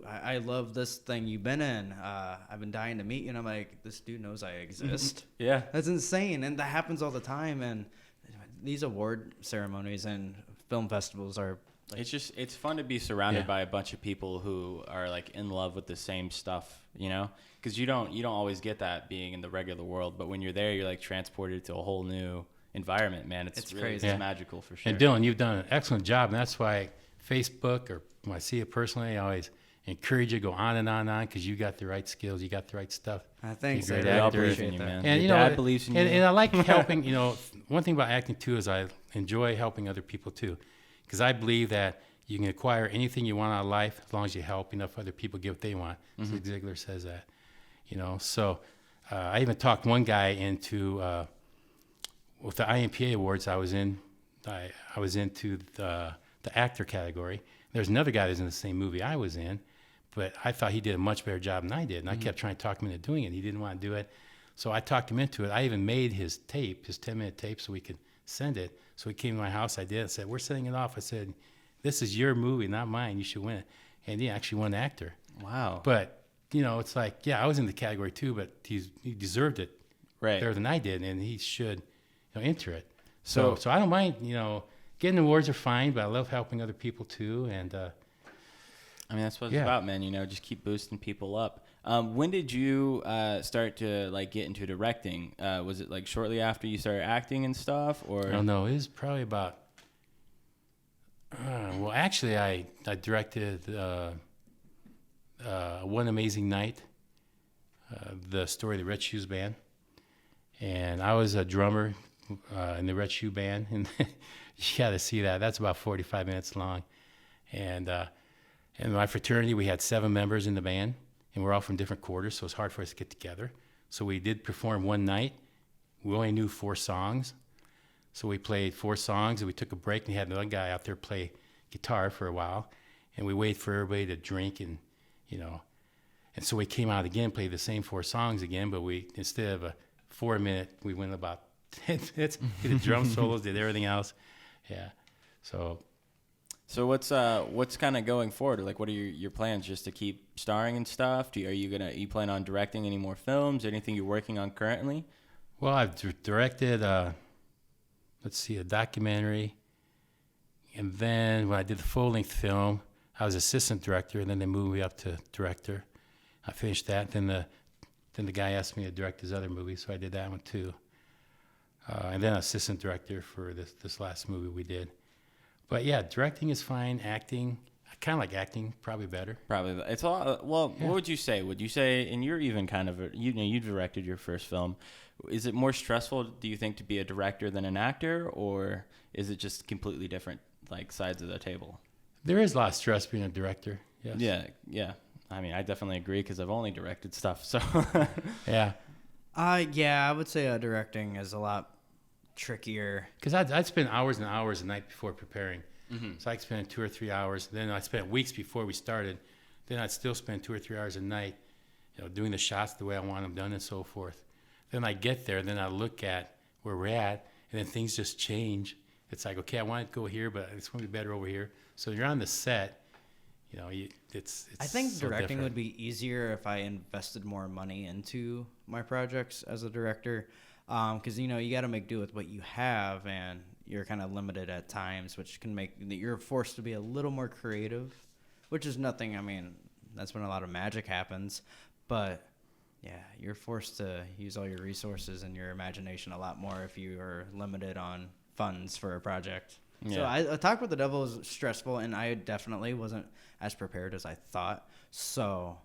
I love this thing you've been in. I've been dying to meet you." And I'm like, "This dude knows I exist." Yeah. That's insane, and that happens all the time. And these award ceremonies and film festivals are. It's fun to be surrounded by a bunch of people who are like in love with the same stuff, because you don't always get that being in the regular world, but when you're there, you're like transported to a whole new environment, man. It's really crazy. It's magical for sure. And Dylan, you've done an excellent job, and that's why Facebook, or when I see it personally, I always encourage you to go on and on and on, because you got the right skills, you got the right stuff. Thanks. You're a I great really actor. appreciate in you, that. man. And Your dad believes in you. And I like helping. One thing about acting too is I enjoy helping other people too, because I believe that you can acquire anything you want out of life as long as you help enough other people get what they want. So Ziegler says that, So I even talked one guy into with the IMPA awards. I was into the actor category. There's another guy that's in the same movie I was in, but I thought he did a much better job than I did, and I kept trying to talk him into doing it. He didn't want to do it, so I talked him into it. I even made his 10-minute tape, so we could send it. So he came to my house. I did. I said, "We're sending it off." I said, "This is your movie, not mine. You should win it." And he actually won actor. Wow. But it's like, yeah, I was in the category too, but he deserved it Right. better than I did, and he should enter it. So I don't mind. Getting awards are fine, but I love helping other people too. And I mean, that's what it's about, man. Just keep boosting people up. When did you start to like get into directing? Was it like shortly after you started acting and stuff, or? I don't know. It was probably about. Well, actually, I directed One Amazing Night, the story of the Red Shoes Band, and I was a drummer in the Red Shoe Band, and you got to see that. That's about 45 minutes long, and in my fraternity we had 7 members in the band, and we're all from different quarters, so it's hard for us to get together. So we did perform one night. We only knew 4 songs. So we played 4 songs, and we took a break, and we had another guy out there play guitar for a while, and we waited for everybody to drink, and and so we came out again, played the same 4 songs again, but we, instead of a 4-minute, we went about 10 minutes, did the drum solos, did everything else, So what's kind of going forward? Like, what are your plans? Just to keep starring and stuff? Are you plan on directing any more films? Anything you're working on currently? Well, I've directed, a documentary. And then when I did the full-length film, I was assistant director, and then they moved me up to director. I finished that. Then the guy asked me to direct his other movie, so I did that one too. And then assistant director for this last movie we did. But yeah, directing is fine. Acting, I kind of like acting probably better. Probably. It's all. Well, what would you say? Would you say, and you're even kind of, you directed your first film. Is it more stressful, do you think, to be a director than an actor, or is it just completely different, like, sides of the table? There is a lot of stress being a director. Yes. Yeah. I mean, I definitely agree because I've only directed stuff. So. Yeah. Yeah, I would say directing is a lot trickier. Because I'd spend hours and hours the night before preparing. Mm-hmm. So I'd spend 2 or 3 hours. Then I'd spend weeks before we started. Then I'd still spend 2 or 3 hours a night, doing the shots the way I want them done and so forth. Then I get there, then I look at where we're at, and then things just change. It's like, okay, I want to go here, but it's going to be better over here. So you're on the set, it's I think so directing different. would be easier if I invested more money into my projects as a director, because you got to make do with what you have, and you're kind of limited at times, which can make you're forced to be a little more creative, which is nothing. I mean, that's when a lot of magic happens, but yeah, you're forced to use all your resources and your imagination a lot more if you are limited on funds for a project. Yeah. So A Talk with the Devil was stressful, and I definitely wasn't as prepared as I thought. So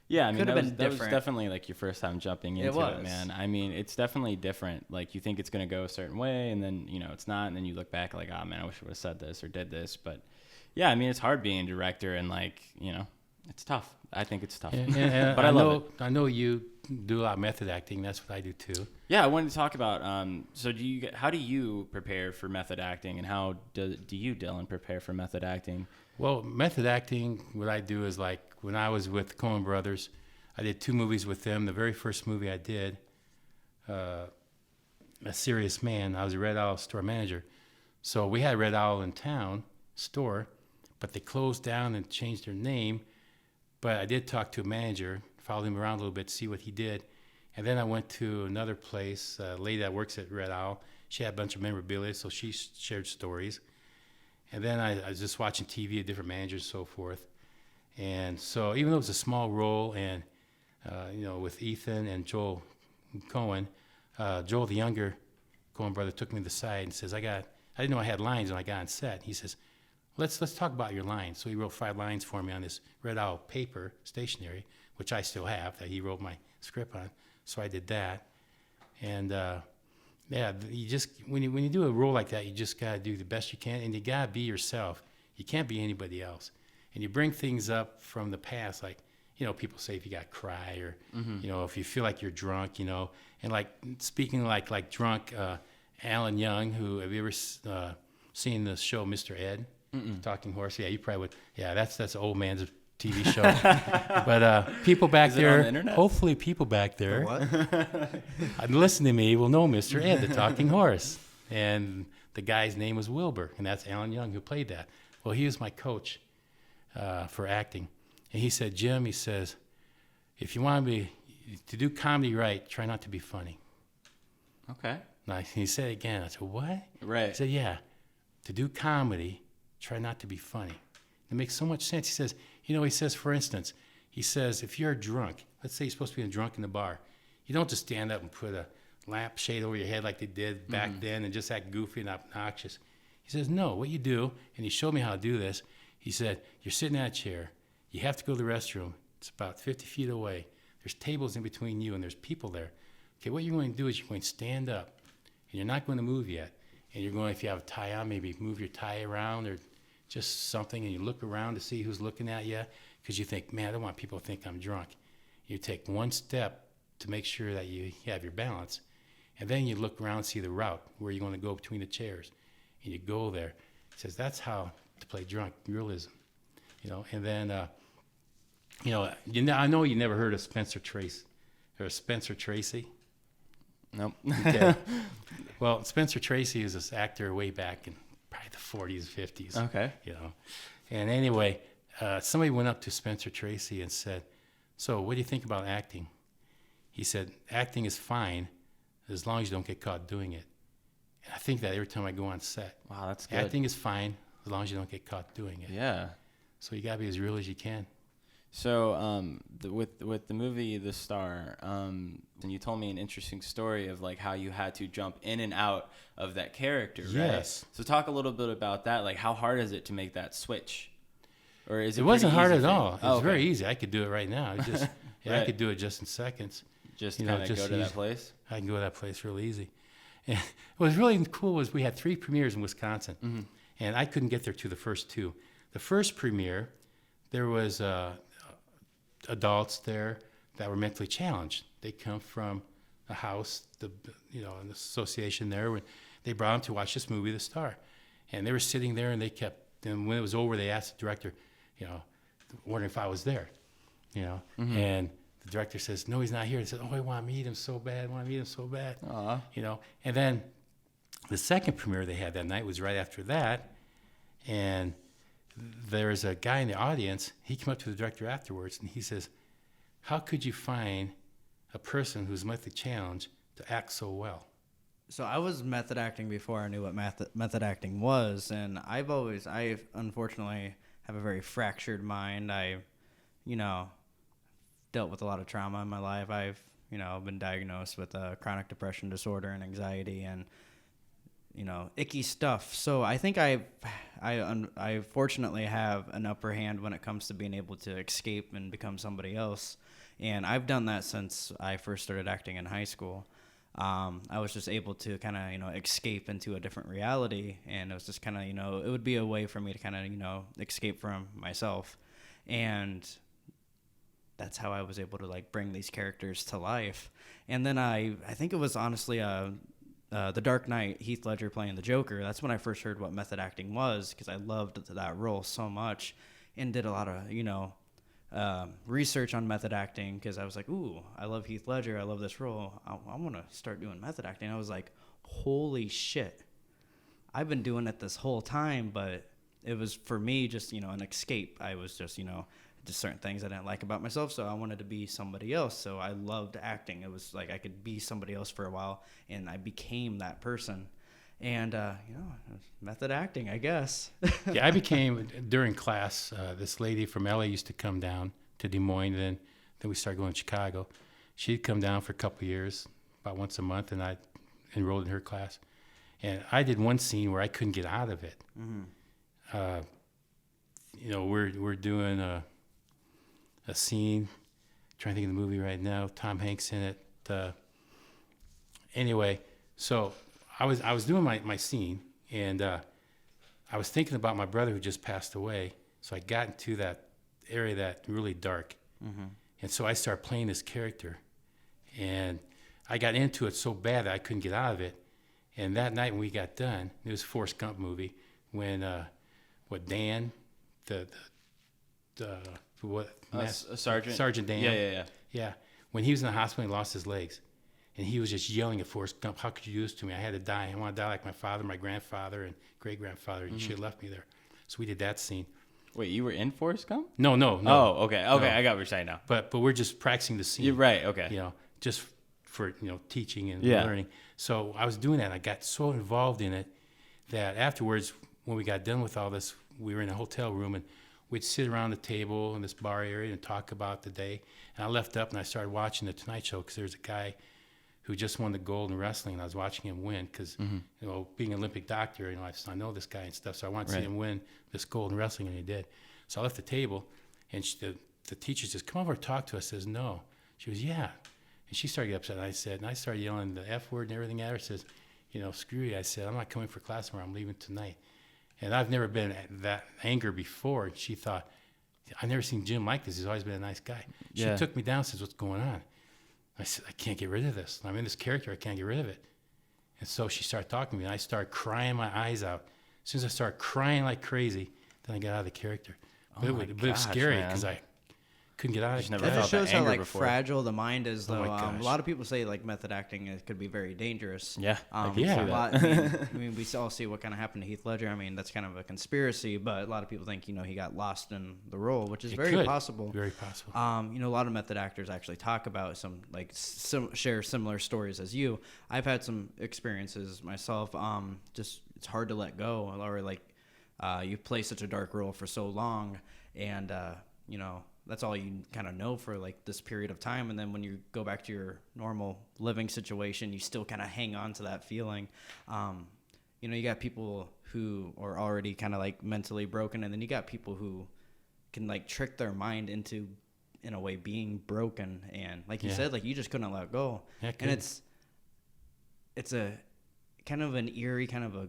yeah, I mean, that was definitely like your first time jumping into it, man. I mean, it's definitely different. Like, you think it's going to go a certain way, and then, it's not, and then you look back like, oh, man, I wish I would have said this or did this. But yeah, I mean, it's hard being a director, and like, it's tough. I think it's tough. And but I love it. I know you do a lot of method acting. That's what I do too. Yeah, I wanted to talk about. So how do you prepare for method acting, and how do you, Dylan, prepare for method acting? Well, method acting, what I do is, like, when I was with the Coen Brothers, I did 2 movies with them. The very first movie I did, A Serious Man, I was a Red Owl store manager. So we had Red Owl in town store, but they closed down and changed their name. But I did talk to a manager, followed him around a little bit to see what he did. And then I went to another place, a lady that works at Red Owl. She had a bunch of memorabilia, so she shared stories. And then I was just watching TV of different managers and so forth. And so even though it was a small role, and, with Ethan and Joel Coen, Joel, the younger Coen brother, took me to the side and says, I didn't know I had lines when I got on set. He says, let's talk about your lines. So he wrote 5 lines for me on this Red Owl paper, stationery, which I still have, that he wrote my script on. So I did that. And you just, when you do a role like that, you just got to do the best you can, and you got to be yourself. You can't be anybody else. And you bring things up from the past, like, people say if you got to cry, or, if you feel like you're drunk, and like, speaking like drunk, Alan Young, have you ever seen the show Mr. Ed? Talking Horse? Yeah, you probably would. Yeah, that's an old man's TV show. But people back there, hopefully people back there, listen to me, will know Mr. Ed, the Talking Horse. And the guy's name was Wilbur, and that's Alan Young who played that. Well, he was my coach for acting. And he said, Jim, he says, if you want to do comedy right, try not to be funny. Okay. Now, he said it again. I said, what? Right. He said, yeah, to do comedy, try not to be funny. It makes so much sense. He says, he says, for instance, if you're drunk, let's say you're supposed to be drunk in the bar, you don't just stand up and put a lampshade over your head like they did back then and just act goofy and obnoxious. He says, no, what you do, and he showed me how to do this. He said, you're sitting in a chair. You have to go to the restroom. It's about 50 feet away. There's tables in between you, and there's people there. Okay, what you're going to do is you're going to stand up, and you're not going to move yet. And you're going, if you have a tie on, maybe move your tie around or just something, and you look around to see who's looking at you, because you think, man, I don't want people to think I'm drunk. You take one step to make sure that you have your balance, and then you look around and see the route where you're going to go between the chairs, and you go there. He says, that's how to play drunk, realism. And then, I know you never heard of Spencer Tracy. Nope. Okay. Well, Spencer Tracy is this actor way back in probably the 40s, 50s. Okay. And anyway, somebody went up to Spencer Tracy and said, so what do you think about acting? He said, acting is fine as long as you don't get caught doing it. And I think that every time I go on set. Wow, that's good. Acting is fine as long as you don't get caught doing it. Yeah. So you got to be as real as you can. So with the movie The Star, and you told me an interesting story of like how you had to jump in and out of that character, right? Yes. So talk a little bit about that. Like, how hard is it to make that switch? or is it? It wasn't pretty hard easy at for you? all. It Oh, was okay. very easy. I could do it right now. It just I Right. could do it just in seconds. Just You know, kind of just go to use- that place. I can go to that place real easy. And what was really cool was we had 3 premieres in Wisconsin, and I couldn't get there to the first 2. The first premiere, there was adults there that were mentally challenged. They come from a house, an association there. They brought them to watch this movie, The Star, and they were sitting there, and and when it was over, they asked the director, wondering if I was there, and the director says, "No, he's not here." They said, "Oh, I want to meet him so bad. Aw. And then the second premiere they had that night was right after that, and there's a guy in the audience. He came up to the director afterwards, and he says, "How could you find a person who's mentally challenged to act so well?" So I was method acting before I knew what method acting was, and I unfortunately have a very fractured mind. Dealt with a lot of trauma in my life. I've been diagnosed with a chronic depression disorder and anxiety and icky stuff. So I think I fortunately have an upper hand when it comes to being able to escape and become somebody else. And I've done that since I first started acting in high school. I was just able to kind of, escape into a different reality. And it was just kind of, it would be a way for me to kind of, escape from myself. And that's how I was able to bring these characters to life. And then I think it was honestly, The Dark Knight, Heath Ledger playing the Joker. That's when I first heard what method acting was, because I loved that role so much and did a lot of, research on method acting, because I was like, ooh, I love Heath Ledger. I love this role. I want to start doing method acting. I was like, holy shit. I've been doing it this whole time, but it was for me just, an escape. I was just, just certain things I didn't like about myself, so I wanted to be somebody else. So I loved acting. It was like I could be somebody else for a while, and I became that person. And, method acting, I guess. Yeah, I became, during class, this lady from LA used to come down to Des Moines, then we started going to Chicago. She'd come down for a couple of years, about once a month, and I enrolled in her class. And I did one scene where I couldn't get out of it. We're doing a scene, trying to think of the movie right now, Tom Hanks in it. Anyway, so I was doing my scene, and I was thinking about my brother who just passed away. So I got into that area that really dark, and so I started playing this character, and I got into it so bad that I couldn't get out of it. And that night when we got done, it was a Forrest Gump movie when Dan, Sergeant Dan, yeah, when he was in the hospital, he lost his legs. And he was just yelling at Forrest Gump, "How could you do this to me? I had to die. I want to die like my father, my grandfather, and great-grandfather. And you should have left me there." So we did that scene. Wait, you were in Forrest Gump? No. Oh, okay. No. I got what you're saying now. But we're just practicing the scene. You're right. Okay. Just for teaching and Yeah. learning. So I was doing that. I got so involved in it that afterwards, when we got done with all this, we were in a hotel room, and we'd sit around the table in this bar area and talk about the day. And I left up and I started watching The Tonight Show, because there's a guy who just won the gold in wrestling, and I was watching him win because, being an Olympic doctor, I know this guy and stuff, so I wanted to see him win this gold in wrestling, and he did. So I left the table, and the teacher says, "Come over and talk to us." Says, "No." She goes, "Yeah." And she started getting upset, and I started yelling the F word and everything at her. Says, "Screw you." I said, "I'm not coming for class tomorrow. I'm leaving tonight." And I've never been at that anger before. And she thought, "I've never seen Jim like this. He's always been a nice guy." She took me down and says, "What's going on?" I said, "I can't get rid of this. I'm in this character. I can't get rid of it." And so she started talking to me, and I started crying my eyes out. As soon as I started crying like crazy, then I got out of the character. But it was scary because I couldn't get out of it. Never That felt just shows that how anger before. fragile the mind is, though. my gosh. A lot of people say method acting could be very dangerous. Yeah, I can see so that. I mean, we all see what kind of happened to Heath Ledger. I mean, that's kind of a conspiracy, but a lot of people think he got lost in the role, which is very possible. Very possible. A lot of method actors actually talk about share similar stories as you. I've had some experiences myself. Just it's hard to let go, or you play such a dark role for so long, and that's all you kind of know for this period of time. And then when you go back to your normal living situation, you still kind of hang on to that feeling. You got people who are already kind of mentally broken, and then you got people who can like trick their mind into, in a way, being broken, and like you said, like you just couldn't let go. Yeah, and it's a kind of an eerie, kind of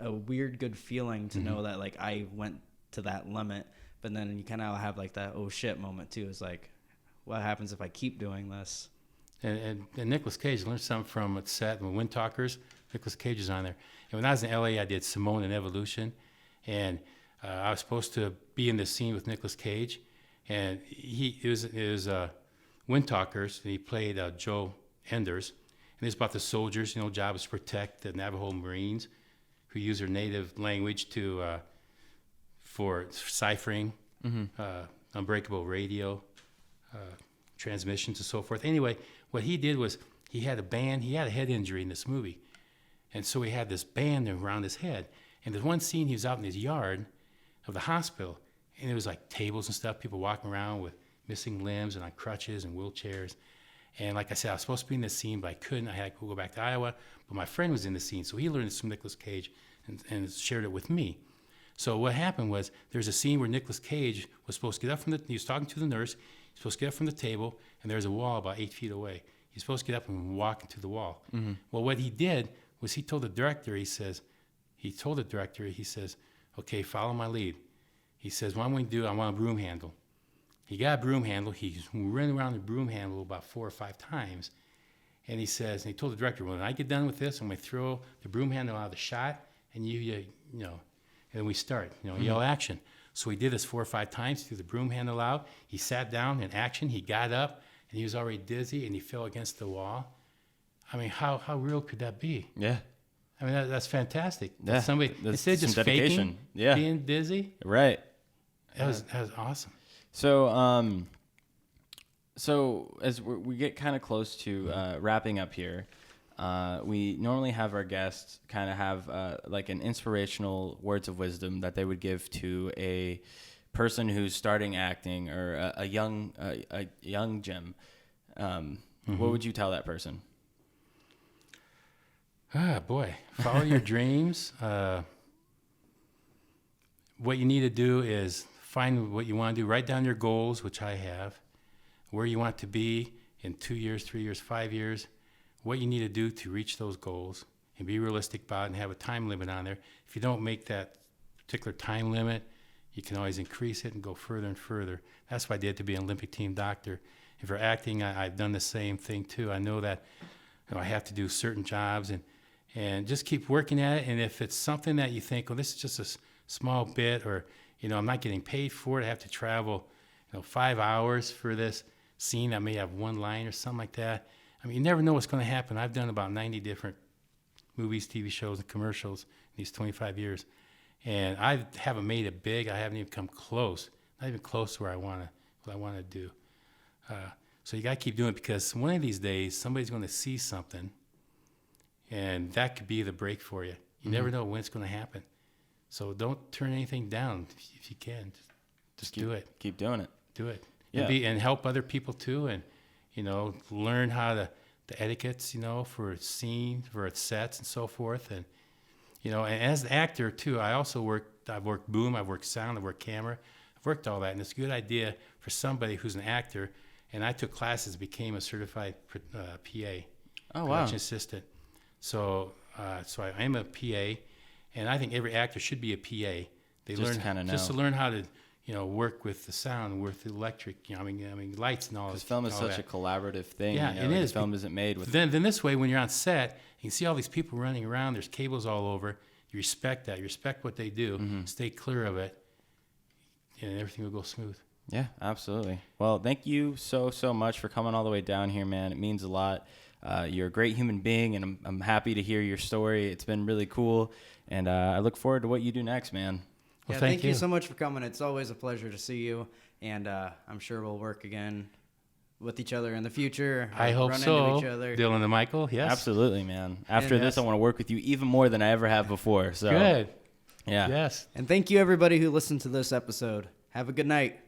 a weird good feeling to know that like I went to that limit, but then you kind of have like that oh shit moment too. It's like, what happens if I keep doing this? And Nicolas Cage learned something from a set when Wind Talkers. Nicolas Cage is on there. And when I was in LA, I did Simone and Evolution, and I was supposed to be in this scene with Nicolas Cage, and it was Wind Talkers, and he played Joe Enders, and it's about the soldiers. Job is to protect the Navajo Marines, who use their native language for ciphering, unbreakable radio, transmissions, and so forth. Anyway, what he did was he had a head injury in this movie, and so he had this band around his head. And there's one scene he was out in his yard of the hospital, and it was like tables and stuff, people walking around with missing limbs and on crutches and wheelchairs. And like I said, I was supposed to be in this scene, but I couldn't. I had to go back to Iowa. But my friend was in the scene, so he learned this from Nicolas Cage and shared it with me. So what happened was there's a scene where Nicolas Cage was supposed to get up he was talking to the nurse, he's supposed to get up from the table, and there's a wall about 8 feet away. He's supposed to get up and walk into the wall. Mm-hmm. Well, what he did was he told the director, he says, okay, follow my lead. He says, what I'm going to do, I want a broom handle. He got a broom handle. He's running around the broom handle about 4 or 5 times. And he says, and he told the director, when I get done with this, I'm going to throw the broom handle out of the shot, and and then we start, yell action. So he did this 4 or 5 times, threw the broom handle out. He sat down in action. He got up, and he was already dizzy, and he fell against the wall. I mean, how real could that be? Yeah. I mean, that's fantastic. Yeah. Somebody, instead of just faking being dizzy. Right. That was awesome. So, so as we get kind of close to wrapping up here, we normally have our guests kind of have like an inspirational words of wisdom that they would give to a person who's starting acting or a young Jim. What would you tell that person? Boy, follow your dreams. What you need to do is find what you want to do. Write down your goals, which I have, where you want to be in 2 years, 3 years, 5 years, what you need to do to reach those goals, and be realistic about it and have a time limit on there. If you don't make that particular time limit, you can always increase it and go further and further. That's what I did to be an Olympic team doctor. If you're acting, I've done the same thing too. I know that I have to do certain jobs and just keep working at it. And if it's something that you think, well, this is just a small bit, or I'm not getting paid for it, I have to travel 5 hours for this scene, I may have one line or something like that. I mean, you never know what's going to happen. I've done about 90 different movies, TV shows, and commercials in these 25 years, and I haven't made it big. I haven't even come close, not even close to what I want to do. So you got to keep doing it, because one of these days somebody's going to see something, and that could be the break for you. You never know when it's going to happen. So don't turn anything down if you can. Just do it. Keep doing it. Do it. Yeah. And help other people too, and learn how the etiquettes, for a scene, for its sets and so forth. And and as an actor too, I've worked boom, I've worked sound, I've worked camera, I've worked all that, and it's a good idea for somebody who's an actor. And I took classes, became a certified PA, production assistant. So I am a PA, and I think every actor should be a PA. They just learn just to learn how to work with the sound, with the electric, I mean lights and all. Because film is such a collaborative thing. Yeah, it is. Film isn't made with. Then this way, when you're on set, you can see all these people running around. There's cables all over. You respect that. You respect what they do. Stay clear of it, and everything will go smooth. Yeah, absolutely. Well, thank you so much for coming all the way down here, man. It means a lot. You're a great human being, and I'm happy to hear your story. It's been really cool, and I look forward to what you do next, man. Well, thank you so much for coming. It's always a pleasure to see you, and I'm sure we'll work again with each other in the future. I hope so. Into each other. Dylan and Michael, yes. Absolutely, man. After this, I want to work with you even more than I ever have before. So good. Yeah. Yes. And thank you, everybody who listened to this episode. Have a good night.